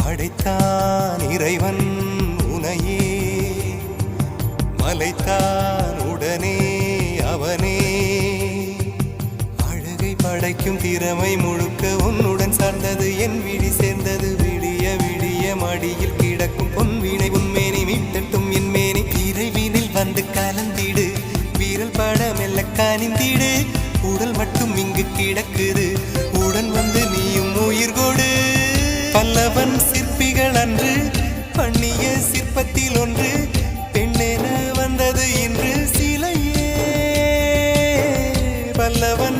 படைத்தான் இறைவன் உனையே, மலைத்தான் உடனே அவனே. அழகை படைக்கும் திறமை முழுக்க உன்னுடன் சார்ந்தது, என் விழி சேர்ந்தது. விடிய விடிய மடியில் கிடக்கும் பொன்வினை உன்மேனி மீட்டட்டும் என் மேனி. இறைவினில் வந்து கலந்திடு, வீரல் பட மெல்ல கனிந்திடு. உடல் மட்டும் இங்கு கிடக்குது, உடன் வந்து நீயும் உயிர் கொடு. பல்லவன் சிற்பிகள் அன்று பண்ணிய சிற்பத்தில் ஒன்று, பெண்ணென வந்தது இன்று சிலையே. பல்லவன்